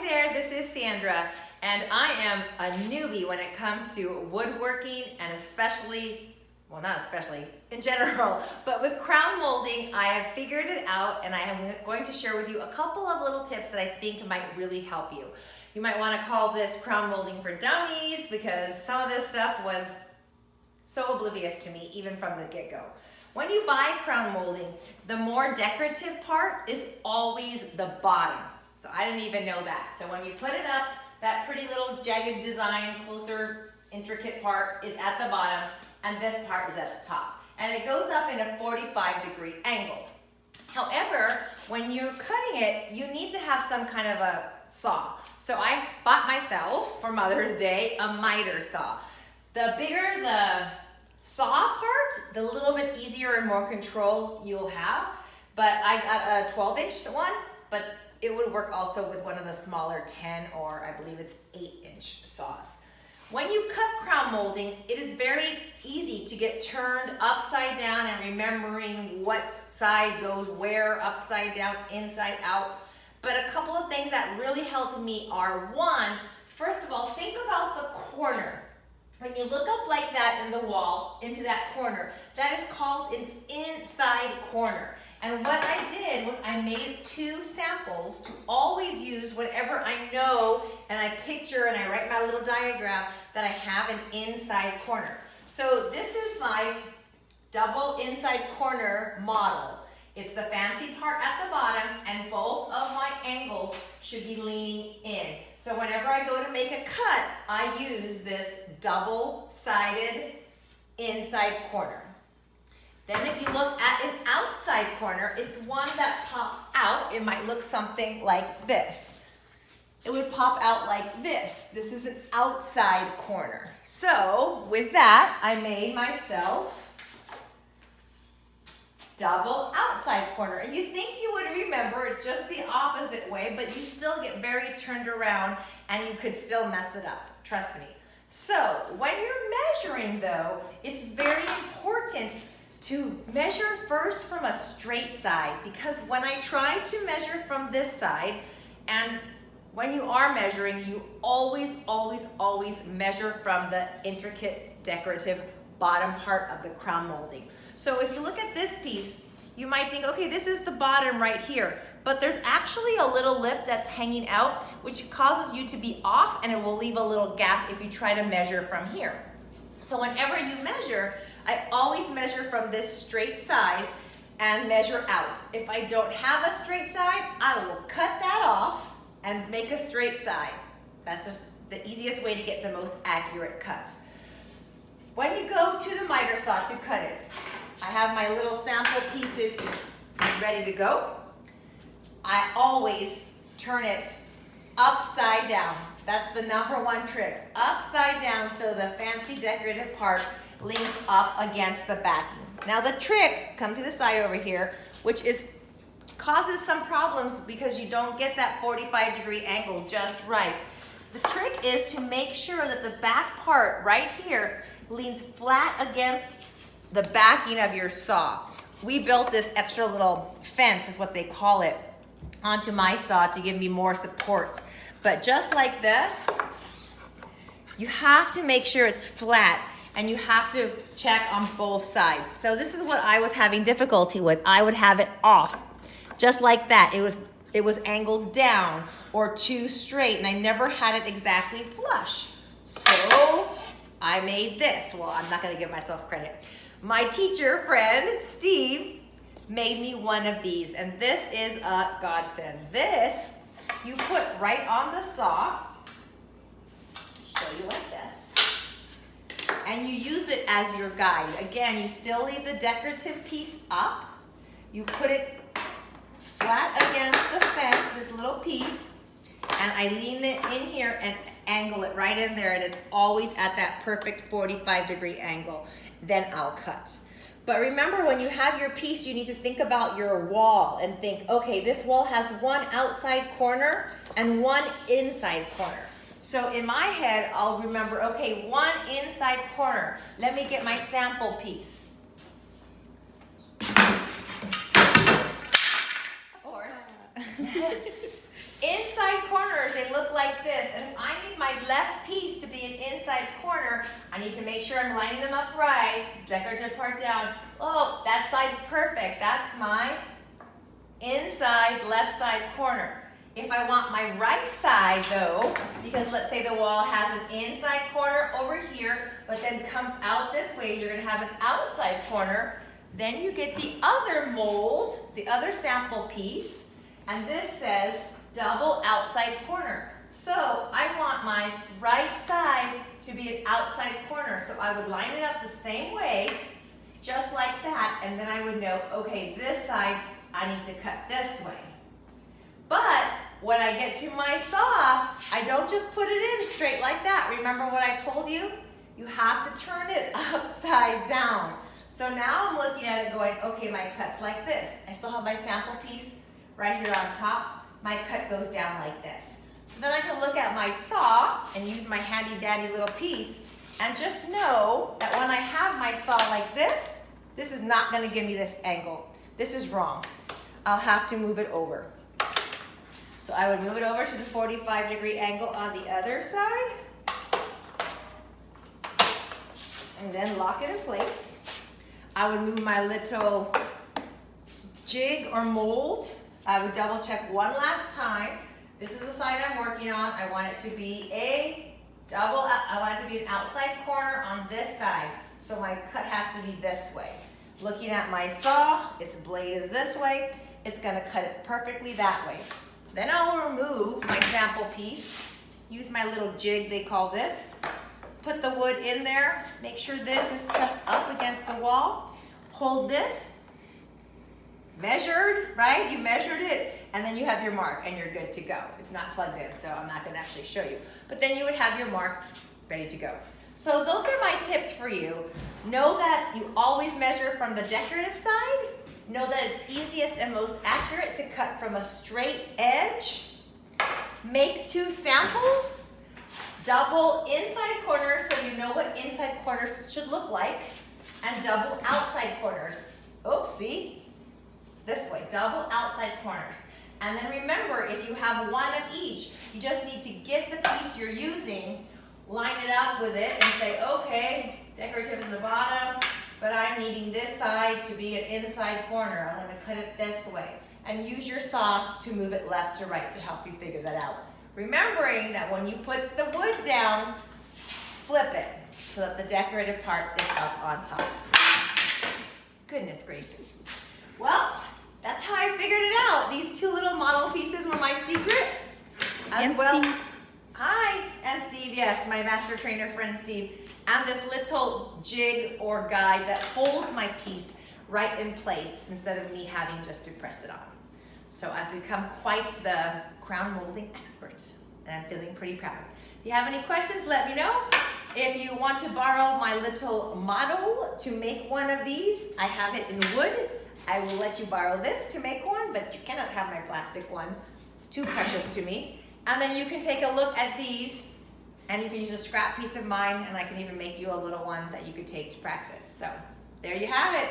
there, this is Sandra, and I am a newbie when it comes to woodworking, and especially, well, not especially, in general, but with crown molding. I have figured it out, and I am going to share with you a couple of little tips that I think might really help you. You might want to call this crown molding for dummies, because some of this stuff was so oblivious to me, even from the get-go. When you buy crown molding, the more decorative part is always the bottom. So I didn't even know that. So when you put it up, that pretty little jagged design, closer, intricate part is at the bottom, and this part is at the top. And it goes up in a 45-degree angle. However, when you're cutting it, you need to have some kind of a saw. So I bought myself, for Mother's Day, a miter saw. The bigger the saw part, the little bit easier and more control you'll have. But I got a 12-inch one, but it would work also with one of the smaller 10 or I believe it's 8-inch saws. When you cut crown molding, it is very easy to get turned upside down and remembering what side goes where, upside down, inside out. But a couple of things that really helped me are, one, first of all, think about the corner. When you look up like that in the wall, into that corner, that is called an inside corner. And what I did was I made 2 samples to always use whenever I know and I picture and I write my little diagram that I have an inside corner. So this is my double inside corner model. It's the fancy part at the bottom, and both of my angles should be leaning in. So whenever I go to make a cut, I use this double-sided inside corner. Then if you look at an outside corner, it's one that pops out. It might look something like this. It would pop out like this. This is an outside corner. So with that, I made myself double outside corner. And you think you would remember it's just the opposite way, but you still get very turned around and you could still mess it up. Trust me. So when you're measuring though, it's very important to measure first from a straight side, because when I try to measure from this side, and when you are measuring, you always measure from the intricate decorative bottom part of the crown molding. So if you look at this piece, you might think, okay, this is the bottom right here, but there's actually a little lip that's hanging out, which causes you to be off, and it will leave a little gap if you try to measure from here. So whenever you measure, I always measure from this straight side and measure out. If I don't have a straight side, I will cut that off and make a straight side. That's just the easiest way to get the most accurate cut. When you go to the miter saw to cut it, I have my little sample pieces ready to go. I always turn it upside down. That's the #1 trick. Upside down, so the fancy decorative part leans up against the backing. Now the trick, come to the side over here, which causes some problems because you don't get that 45-degree angle just right. The trick is to make sure that the back part right here leans flat against the backing of your saw. We built this extra little fence, is what they call it, onto my saw to give me more support. But just like this, you have to make sure it's flat, and you have to check on both sides. So this is what I was having difficulty with. I would have it off, just like that. It was angled down or too straight, and I never had it exactly flush. So I made this. Well, I'm not gonna give myself credit. My teacher friend, Steve, made me one of these, and this is a godsend. This, you put right on the saw, show you like this, and you use it as your guide. Again, you still leave the decorative piece up. You put it flat against the fence, this little piece, and I lean it in here and angle it right in there, and it's always at that perfect 45-degree angle. Then I'll cut. But remember, when you have your piece, you need to think about your wall and think, okay, this wall has one outside corner and one inside corner. So in my head, I'll remember, okay, one inside corner. Let me get my sample piece. Of course. Inside corners they look like this. And if I need my left piece to be an inside corner, I need to make sure I'm lining them up right, decorative part down. Oh, that side's perfect. That's my inside left side corner. If I want my right side though, because let's say the wall has an inside corner over here, but then comes out this way, you're gonna have an outside corner, then you get the other mold, the other sample piece, and this says double outside corner. So I want my right side to be an outside corner, so I would line it up the same way, just like that, and then I would know, okay, this side, I need to cut this way. But when I get to my saw, I don't just put it in straight like that. Remember what I told you? You have to turn it upside down. So now I'm looking at it going, okay, my cut's like this. I still have my sample piece right here on top. My cut goes down like this. So then I can look at my saw and use my handy dandy little piece and just know that when I have my saw like this is not gonna give me this angle. This is wrong. I'll have to move it over. So I would move it over to the 45-degree angle on the other side and then lock it in place. I would move my little jig or mold. I would double check one last time. This is the side I'm working on. I want it to be I want it to be an outside corner on this side. So my cut has to be this way. Looking at my saw, its blade is this way. It's gonna cut it perfectly that way. Then I'll remove my sample piece, use my little jig, they call this, put the wood in there, make sure this is pressed up against the wall, hold this, measured, right? You measured it, and then you have your mark and you're good to go. It's not plugged in, so I'm not gonna actually show you. But then you would have your mark ready to go. So those are my tips for you. Know that you always measure from the decorative side. Know that it's easiest and most accurate to cut from a straight edge. Make 2 samples. Double inside corners so you know what inside corners should look like. And double outside corners. Oops, see? This way, double outside corners. And then remember, if you have one of each, you just need to get the piece you're using, line it up with it, and say, okay, decorative in the bottom, but I'm needing this side to be an inside corner. I'm gonna cut it this way. And use your saw to move it left to right to help you figure that out. Remembering that when you put the wood down, flip it so that the decorative part is up on top. Goodness gracious. Well, that's how I figured it out. These 2 little model pieces were my secret. As well. Steve. Hi, and Steve, yes, my master trainer friend Steve. And this little jig or guide that holds my piece right in place instead of me having just to press it on. So I've become quite the crown molding expert, and I'm feeling pretty proud. If you have any questions, let me know. If you want to borrow my little model to make one of these, I have it in wood. I will let you borrow this to make one, but you cannot have my plastic one. It's too precious to me. And then you can take a look at these, and you can use a scrap piece of mine, and I can even make you a little one that you could take to practice. So there you have it.